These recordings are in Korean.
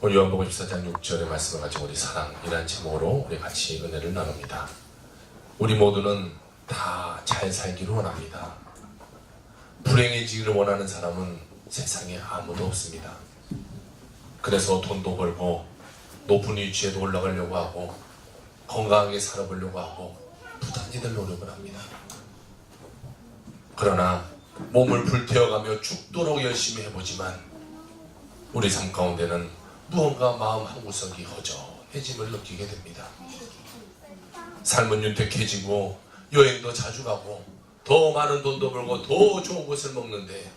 오늘 요한복음 14장 6절의 말씀을 가지고 우리 사랑이라는 제목으로 우리 같이 은혜를 나눕니다. 우리 모두는 다 잘 살기를 원합니다. 불행해지기를 원하는 사람은 세상에 아무도 없습니다. 그래서 돈도 벌고 높은 위치에도 올라가려고 하고 건강하게 살아보려고 하고 부단히들 노력을 합니다. 그러나 몸을 불태워가며 죽도록 열심히 해보지만 우리 삶 가운데는 무언가 마음 한구석이 허전해짐을 느끼게 됩니다. 삶은 윤택해지고 여행도 자주 가고 더 많은 돈도 벌고 더 좋은 것을 먹는데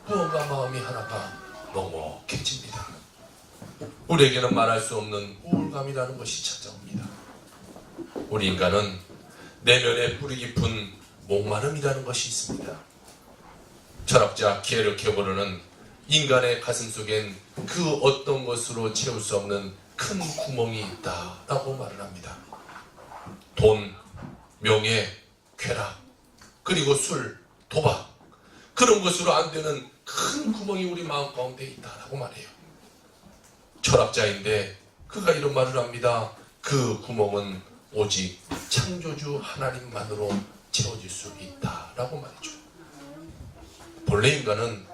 무언가 마음이 하나가 먹먹해집니다. 우리에게는 말할 수 없는 우울감이라는 것이 찾아옵니다. 우리 인간은 내면에 뿌리 깊은 목마름이라는 것이 있습니다. 철학자 키에르 케고르는 인간의 가슴 속엔 그 어떤 것으로 채울 수 없는 큰 구멍이 있다라고 말을 합니다. 돈, 명예, 쾌락, 그리고 술, 도박, 그런 것으로 안 되는 큰 구멍이 우리 마음 가운데 있다라고 말해요. 철학자인데 그가 이런 말을 합니다. 그 구멍은 오직 창조주 하나님만으로 채워질 수 있다라고 말이죠. 본래 인간은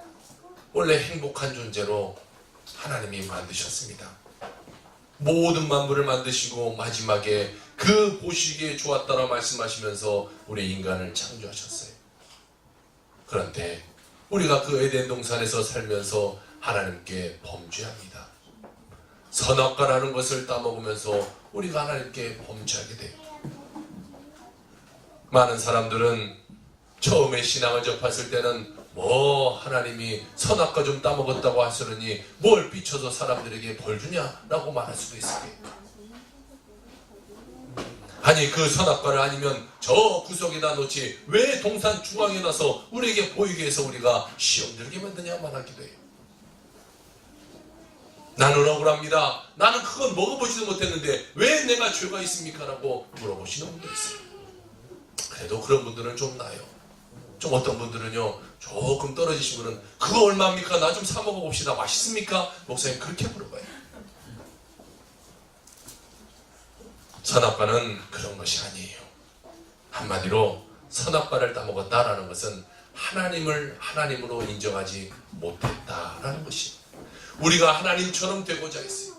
원래 행복한 존재로 하나님이 만드셨습니다. 모든 만물을 만드시고 마지막에 그 보시기에 좋았다라 말씀하시면서 우리 인간을 창조하셨어요. 그런데 우리가 그 에덴 동산에서 살면서 하나님께 범죄합니다. 선악과라는 것을 따먹으면서 우리가 하나님께 범죄하게 돼요. 많은 사람들은 처음에 신앙을 접했을 때는 하나님이 선악과 좀 따먹었다고 하시느니 뭘 비춰서 사람들에게 벌 주냐라고 말할 수도 있어요. 아니 그 선악과를 아니면 저 구석에다 놓지 왜 동산 중앙에 놔서 우리에게 보이게 해서 우리가 시험 들게 만드냐 말하기도 해요. 나는 억울합니다. 나는 그건 먹어보지도 못했는데 왜 내가 죄가 있습니까? 라고 물어보시는 분도 있어요. 그래도 그런 분들은 좀 나아요. 좀 어떤 분들은요 조금 떨어지신 분은 그거 얼마입니까? 나 좀 사 먹어봅시다. 맛있습니까? 목사님 그렇게 물어봐요. 선악과는 그런 것이 아니에요. 한마디로 선악과를 따먹었다라는 것은 하나님을 하나님으로 인정하지 못했다라는 것이 우리가 하나님처럼 되고자 했어요.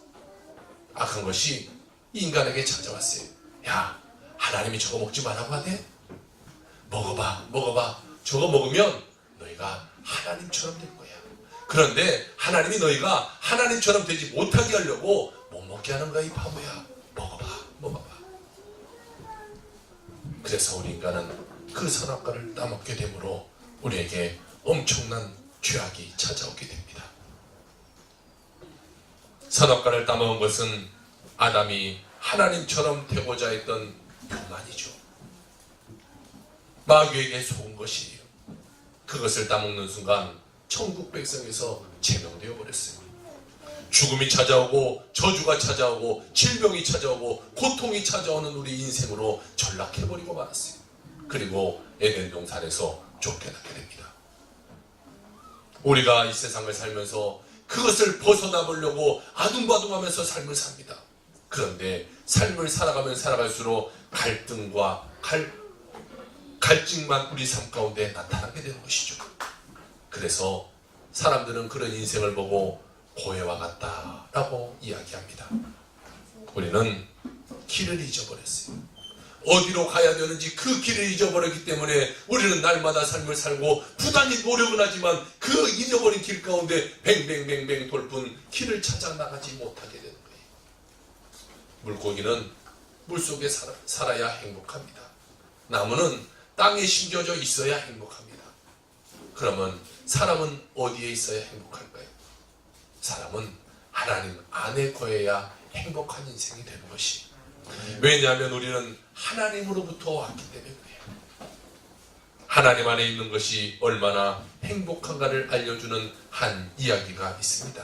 악한 것이 인간에게 찾아왔어요. 야 하나님이 저거 먹지 말라고 하네? 먹어봐. 저거 먹으면 너희가 하나님처럼 될 거야. 그런데 하나님이 너희가 하나님처럼 되지 못하게 하려고 못 먹게 하는 거야 이 바보야. 먹어봐. 그래서 우리 인간은 그 선악과를 따먹게 되므로 우리에게 엄청난 죄악이 찾아오게 됩니다. 선악과를 따먹은 것은 아담이 하나님처럼 되고자 했던 교만이죠. 마귀에게 속은 것이에요. 그것을 따먹는 순간 천국 백성에서 제명되어 버렸어요. 죽음이 찾아오고 저주가 찾아오고 질병이 찾아오고 고통이 찾아오는 우리 인생으로 전락해버리고 말았어요. 그리고 에덴 동산에서 쫓겨나게 됩니다. 우리가 이 세상을 살면서 그것을 벗어나 보려고 아둥바둥하면서 삶을 삽니다. 그런데 삶을 살아가면 살아갈수록 갈등과 갈증만 우리 삶 가운데 나타나게 되는 것이죠. 그래서 사람들은 그런 인생을 보고 고해와 같다라고 이야기합니다. 우리는 길을 잊어버렸어요. 어디로 가야 되는지 그 길을 잊어버렸기 때문에 우리는 날마다 삶을 살고 부단히 노력은 하지만 그 잊어버린 길 가운데 뱅뱅뱅뱅 돌뿐 길을 찾아 나가지 못하게 되는 거예요. 물고기는 물속에 살아야 행복합니다. 나무는 땅에 심겨져 있어야 행복합니다. 그러면 사람은 어디에 있어야 행복할까요? 사람은 하나님 안에 거해야 행복한 인생이 되는 것이. 왜냐하면 우리는 하나님으로부터 왔기 때문에 그래요. 하나님 안에 있는 것이 얼마나 행복한가를 알려주는 한 이야기가 있습니다.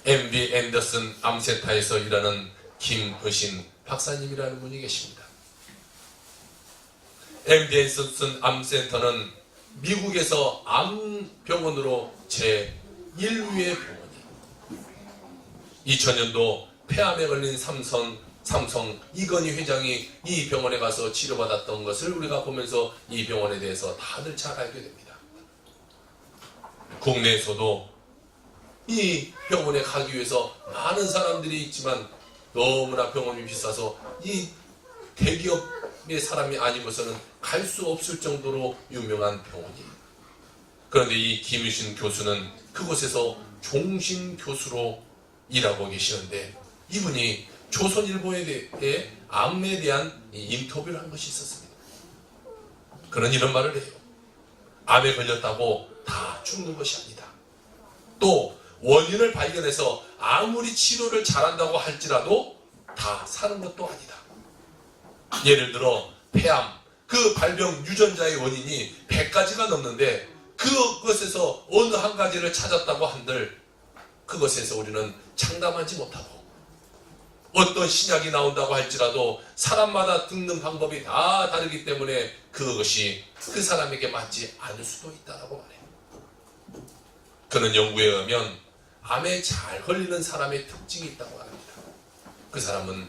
MB 앤더슨 암센터에서 일하는 김의신 박사님이라는 분이 계십니다. MD 앤더슨 암센터는 미국에서 암병원으로 제1위의 병원이에요. 2000년도 폐암에 걸린 삼성 이건희 회장이 이 병원에 가서 치료받았던 것을 우리가 보면서 이 병원에 대해서 다들 잘 알게 됩니다. 국내에서도 이 병원에 가기 위해서 많은 사람들이 있지만 너무나 병원이 비싸서 이 대기업의 사람이 아니고서는 갈 수 없을 정도로 유명한 병원이에요. 그런데 이 김유신 교수는 그곳에서 종신교수로 일하고 계시는데 이분이 조선일보에 대해 암에 대한 인터뷰를 한 것이 있었습니다. 그는 이런 말을 해요. 암에 걸렸다고 다 죽는 것이 아니다. 또 원인을 발견해서 아무리 치료를 잘한다고 할지라도 다 사는 것도 아니다. 예를 들어 폐암, 그 발병 유전자의 원인이 100가지가 넘는데 그것에서 어느 한 가지를 찾았다고 한들 그것에서 우리는 장담하지 못하고 어떤 신약이 나온다고 할지라도 사람마다 듣는 방법이 다 다르기 때문에 그것이 그 사람에게 맞지 않을 수도 있다고 말해요. 그는 연구에 의하면 암에 잘 걸리는 사람의 특징이 있다고 합니다. 그 사람은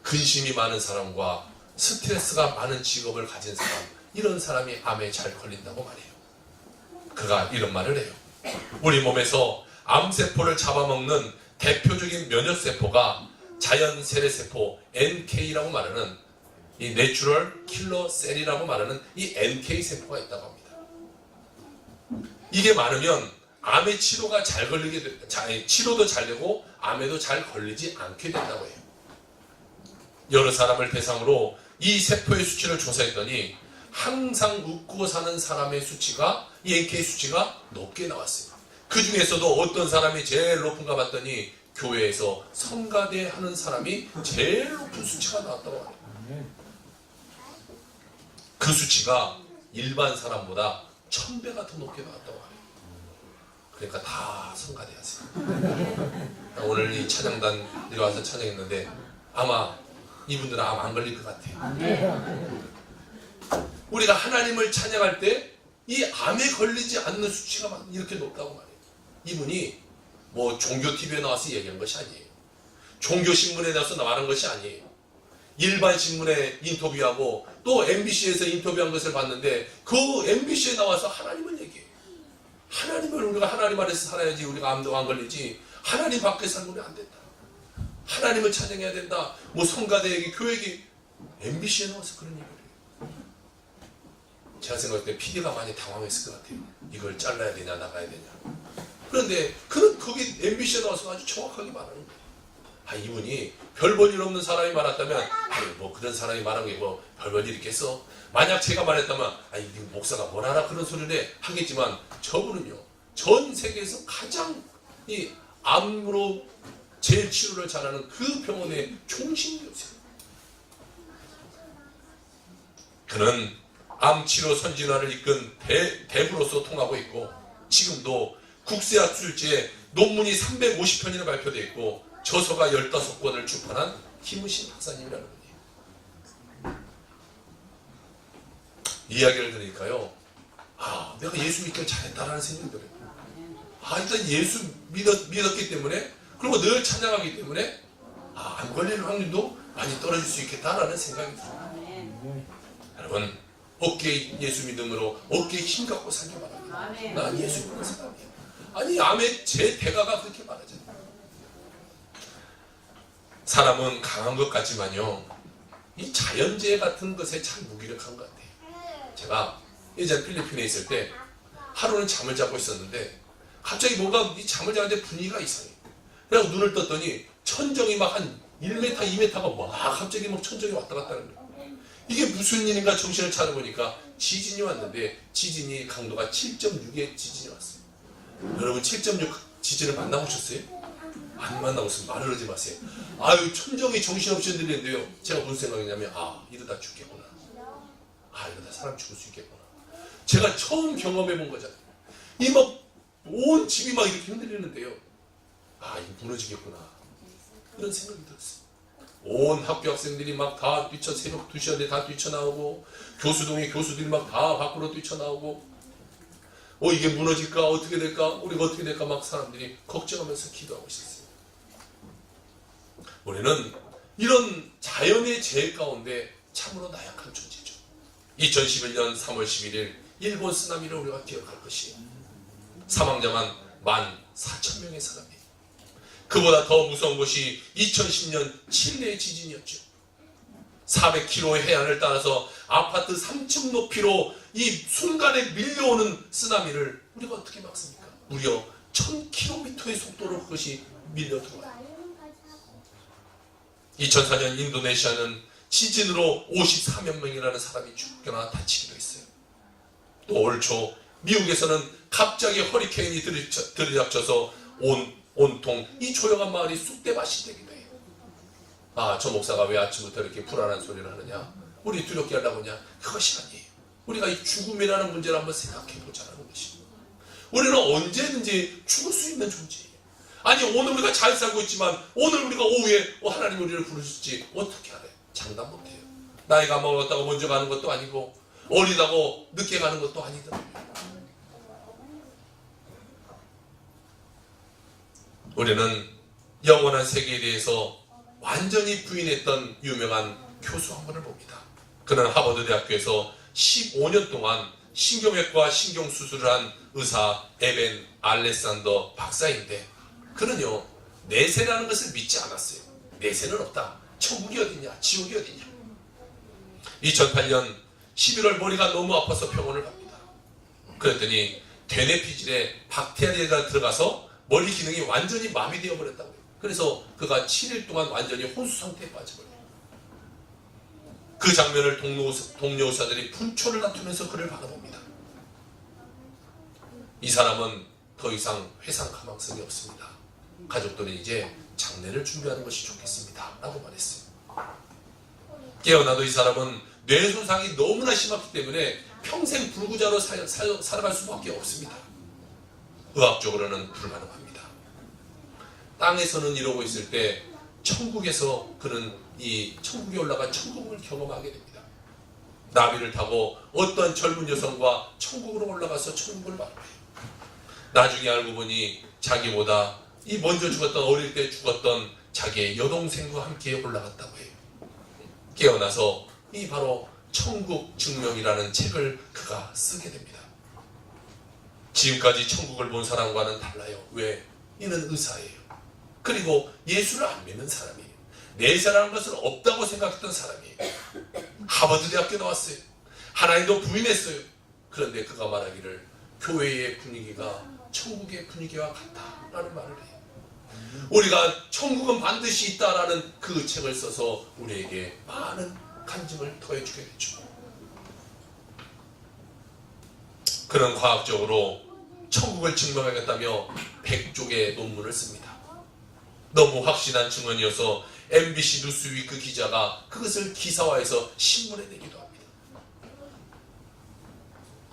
근심이 많은 사람과 스트레스가 많은 직업을 가진 사람, 이런 사람이 암에 잘 걸린다고 말해요. 그가 이런 말을 해요. 우리 몸에서 암세포를 잡아먹는 대표적인 면역세포가 자연세례세포 NK라고 말하는 이 내추럴 킬러 셀이라고 말하는 이 NK세포가 있다고 합니다. 이게 많으면 암의 치료가 잘 걸리게 치료도 잘 되고 암에도 잘 걸리지 않게 된다고 해요. 여러 사람을 대상으로 이 세포의 수치를 조사했더니 항상 웃고 사는 사람의 수치가 이 NK 수치가 높게 나왔어요. 그 중에서도 어떤 사람이 제일 높은가 봤더니 교회에서 성가대 하는 사람이 제일 높은 수치가 나왔다고 해요. 그 수치가 일반 사람보다 1000배가 더 높게 나왔다고 해요. 그러니까 다 성가대 하세요. 오늘 이 찬양단들이 와서 찬양했는데 아마 이분들은 암 안 걸릴 것 같아요. 우리가 하나님을 찬양할 때 이 암에 걸리지 않는 수치가 이렇게 높다고 말해요. 이분이 뭐 종교 TV에 나와서 얘기한 것이 아니에요. 종교 신문에 나와서 말한 것이 아니에요. 일반 신문에 인터뷰하고 또 MBC에서 인터뷰한 것을 봤는데 그 MBC에 나와서 하나님을 얘기해요. 하나님을 우리가 하나님 안에서 살아야지 우리가 암도 안 걸리지 하나님 밖에 살면 안 된다. 하나님을 찬양해야 된다. 뭐 성가대 얘기, 교회 얘기 MBC에 나와서 그런 얘기를 해요. 제가 생각할 때 PD가 많이 당황했을 것 같아요. 이걸 잘라야 되냐 나가야 되냐. 그런데 그는 거기 MBC에 나와서 아주 정확하게 말하는 거예요. 아, 이분이 별 볼 일 없는 사람이 말했다면 아유 뭐 그런 사람이 말한 게 뭐 별 볼 일 있겠어. 만약 제가 말했다면 아이 목사가 뭘 알아 그런 소리를 해 하겠지만 저분은요 전 세계에서 가장 이 암으로 제일 치료를 잘하는 그 병원의 종신교수예요. 그는 암치료 선진화를 이끈 대부로서 통하고 있고 지금도 국세학 술지에 논문이 350편이나 발표되어 있고 저서가 15권을 출판한 김우신 박사님이라는 분이에요. 이야기를 들으니까요. 아, 내가 예수 믿기를 잘했다라는 생각이 들어요. 아, 일단 예수 믿었기 때문에 그리고 늘 찬양하기 때문에 아, 암 걸리는 확률도 많이 떨어질 수 있겠다라는 생각이 들어요. 여러분 어깨에 예수 믿음으로 어깨에 힘 갖고 살기 바랍니다. 난 예수 믿는 사람이에요. 아니 암의 제 대가가 그렇게 말하잖아요. 사람은 강한 것 같지만요 이 자연재해 같은 것에 참 무기력한 것 같아요. 제가 예전 필리핀에 있을 때 하루는 잠을 자고 있었는데 갑자기 뭔가 이 잠을 자는데 분위기가 이상해. 그래서 눈을 떴더니 천정이 막 한 1m, 2m가 막 갑자기 막 천정이 왔다 갔다 하는 거예요. 이게 무슨 일인가 정신을 차려보니까 지진이 왔는데 지진이 강도가 7.6의 지진이 왔어요. 여러분 7.6 지진을 만나보셨어요? 안 만나보셨으면 말을 하지 마세요. 아유 천정이 정신없이 흔들리는데요. 제가 무슨 생각이냐면 아 이러다 죽겠구나. 아 이러다 사람 죽을 수 있겠구나. 제가 처음 경험해 본 거잖아요. 이 막 온 집이 막 이렇게 흔들리는데요. 아 이거 무너지겠구나. 이런 생각이 들었어요. 온 학교 학생들이 막 다 새벽 2시간에 다 뛰쳐나오고 교수동에 교수들이 막 다 밖으로 뛰쳐나오고 이게 무너질까 어떻게 될까 우리가 어떻게 될까 막 사람들이 걱정하면서 기도하고 있었어요. 우리는 이런 자연의 재해 가운데 참으로 나약한 존재죠. 2011년 3월 11일 일본 쓰나미를 우리가 기억할 것이에요. 사망자만 14,000명의 사람이에요. 그보다 더 무서운 것이 2010년 칠레의 지진이었죠. 400km의 해안을 따라서 아파트 3층 높이로 이 순간에 밀려오는 쓰나미를 우리가 어떻게 막습니까? 무려 1000km의 속도로 그것이 밀려 들어와요. 2004년 인도네시아는 지진으로 54만 명이라는 사람이 죽거나 다치기도 했어요. 또 올 초 미국에서는 갑자기 허리케인이 들이닥쳐서 온통 이 조용한 마을이 쑥대밭이 되기도 해요. 아, 저 목사가 왜 아침부터 이렇게 불안한 소리를 하느냐? 우리 두렵게 하려고 하냐? 그것이 아니에요. 우리가 이 죽음이라는 문제를 한번 생각해 보자는 것입니다. 우리는 언제든지 죽을 수 있는 존재예요. 아니, 오늘 우리가 잘 살고 있지만 오늘 우리가 오후에 하나님 우리를 부르실지 어떻게 알아요? 장담 못해요. 나이가 먹었다고 먼저 가는 것도 아니고 어리다고 늦게 가는 것도 아니더라고요. 우리는 영원한 세계에 대해서 완전히 부인했던 유명한 교수 한 분을 봅니다. 그는 하버드 대학교에서 15년 동안 신경외과 신경수술을 한 의사 에벤 알렉산더 박사인데, 그는요, 내세라는 것을 믿지 않았어요. 내세는 없다. 천국이 어디냐, 지옥이 어디냐. 2008년 11월 머리가 너무 아파서 병원을 갑니다. 그랬더니 되뇌피질에 박테리아가 들어가서 머리 기능이 완전히 마비되어 버렸다고요. 그래서 그가 7일 동안 완전히 혼수 상태에 빠져버려요. 그 장면을 동료 의사들이 분초를 다투면서 그를 바라봅니다. 이 사람은 더 이상 회상 가망성이 없습니다. 가족들은 이제 장례를 준비하는 것이 좋겠습니다 라고 말했어요. 깨어나도 이 사람은 뇌 손상이 너무나 심했기 때문에 평생 불구자로 살아갈 수밖에 없습니다. 의학적으로는 불가능합니다. 땅에서는 이러고 있을 때 천국에서 그는 이 천국에 올라가 천국을 경험하게 됩니다. 나비를 타고 어떤 젊은 여성과 천국으로 올라가서 천국을 바라봐요. 나중에 알고 보니 자기보다 이 먼저 죽었던, 어릴 때 죽었던 자기의 여동생과 함께 올라갔다고 해요. 깨어나서 이 바로 천국 증명이라는 책을 그가 쓰게 됩니다. 지금까지 천국을 본 사람과는 달라요. 왜? 이는 의사예요. 그리고 예수를 안 믿는 사람이에요. 내세라는 것은 없다고 생각했던 사람이에요. 하버드 대학교 나왔어요. 하나님도 부인했어요. 그런데 그가 말하기를 교회의 분위기가 천국의 분위기와 같다라는 말을 해요. 우리가 천국은 반드시 있다라는 그 책을 써서 우리에게 많은 간증을 더해주게 되죠. 그런 과학적으로 천국을 증명하겠다며 100쪽의 논문을 씁니다. 너무 확실한 증언이어서 MBC 뉴스위크 기자가 그것을 기사화해서 신문에 내기도 합니다.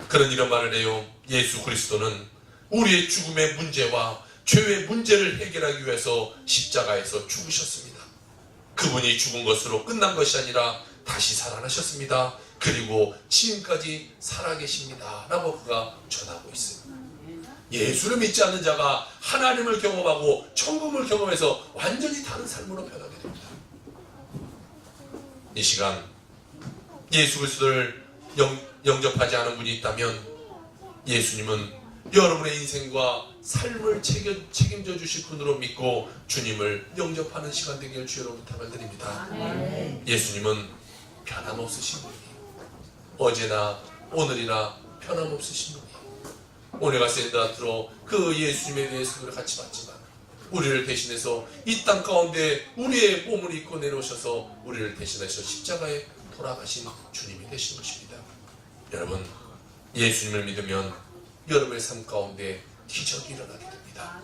그런 이런 말을 해요. 예수 그리스도는 우리의 죽음의 문제와 죄의 문제를 해결하기 위해서 십자가에서 죽으셨습니다. 그분이 죽은 것으로 끝난 것이 아니라 다시 살아나셨습니다. 그리고 지금까지 살아계십니다 라고 그가 전하고 있어요. 예수를 믿지 않는 자가 하나님을 경험하고 천국을 경험해서 완전히 다른 삶으로 변하게 됩니다. 이 시간 예수 그리스도를 영접하지 않은 분이 있다면 예수님은 여러분의 인생과 삶을 책임져 주실 분으로 믿고 주님을 영접하는 시간 되기를 주여로 부탁을 드립니다. 예수님은 변함없으신 분이에요. 어제나 오늘이나 변함없으신 분이에요. 오늘가 샌드아트로 그 예수님에 대해서 우리가 같이 봤지만 우리를 대신해서 이 땅 가운데 우리의 몸을 입고 내려오셔서 우리를 대신해서 십자가에 돌아가신 주님이 되신 것입니다. 여러분, 예수님을 믿으면 여러분의 삶 가운데 기적이 일어나게 됩니다.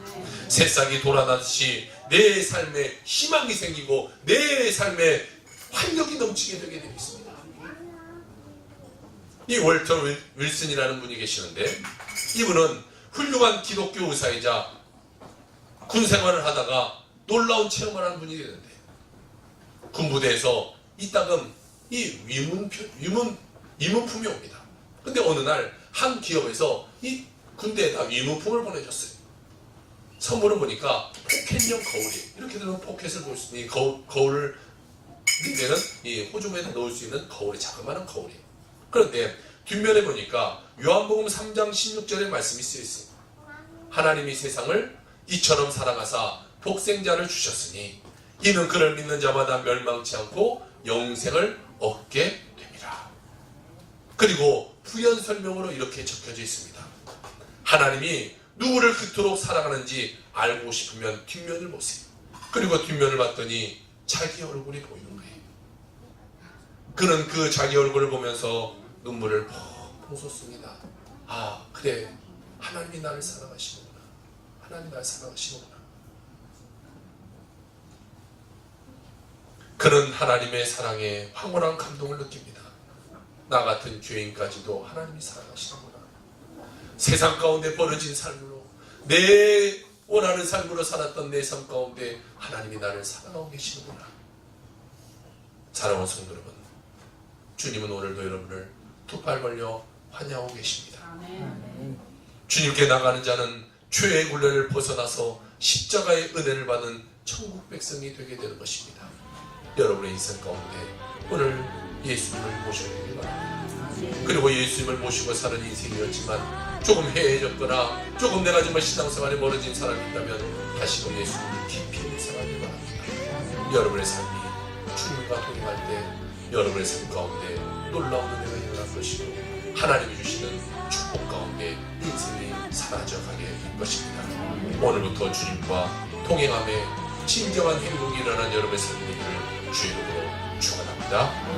새싹이 돌아나듯이 내 삶에 희망이 생기고 내 삶에 활력이 넘치게 되게 되어 있습니다. 이 월터 윌슨이라는 분이 계시는데, 이분은 훌륭한 기독교 의사이자 군생활을 하다가 놀라운 체험을 하는 분이 되는데, 군부대에서 이따금 이 위문품이 옵니다. 근데 어느 날 한 기업에서 이 군대에다 위문품을 보내줬어요. 선물을 보니까 포켓용 거울이 이렇게 되면 포켓을 볼 수 있는 거울을 밑에는 이 호주머니에 넣을 수 있는 거울이 자그마한 거울이에요. 그런데 뒷면에 보니까 요한복음 3장 16절의 말씀이 쓰여 있어요. 하나님이 세상을 이처럼 사랑하사 독생자를 주셨으니 이는 그를 믿는 자마다 멸망치 않고 영생을 얻게 됩니다. 그리고 부연 설명으로 이렇게 적혀져 있습니다. 하나님이 누구를 그토록 사랑하는지 알고 싶으면 뒷면을 보세요. 그리고 뒷면을 봤더니 자기 얼굴이 보이는 거예요. 그는 그 자기 얼굴을 보면서 눈물을 펑펑 쏟습니다. 아, 그래, 하나님이 나를 사랑하시는구나. 하나님이 나를 사랑하시는구나. 그는 하나님의 사랑에 황홀한 감동을 느낍니다. 나 같은 죄인까지도 하나님이 사랑하시는구나. 세상 가운데 벌어진 삶으로, 내 원하는 삶으로 살았던 내 삶 가운데 하나님이 나를 사랑하고 계시는구나. 사랑하는 성도 여러분, 주님은 오늘도 여러분을 두 팔 벌려 환영하고 계십니다. 주님께 나가는 자는 죄의 굴레를 벗어나서 십자가의 은혜를 받는 천국 백성이 되게 되는 것입니다. 여러분의 인생 가운데 오늘 예수님을 모셔야 되길 바랍니다. 그리고 예수님을 모시고 사는 인생이었지만 조금 해해졌거나 조금 내가 정말 신앙생활에 멀어진 사람이 있다면 다시금 예수님을 깊이 묵상하길 바랍니다. 여러분의 삶이 주님과 동행할 때 여러분의 삶 가운데 놀라운 은혜가 일어날 것이고 하나님이 주시는 축복 가운데 인생이 사라져가게 될 것입니다. 오늘부터 주님과 동행함에 진정한 행복이 일어난 여러분의 삶이 되기를 주의 이름으로 축원합니다.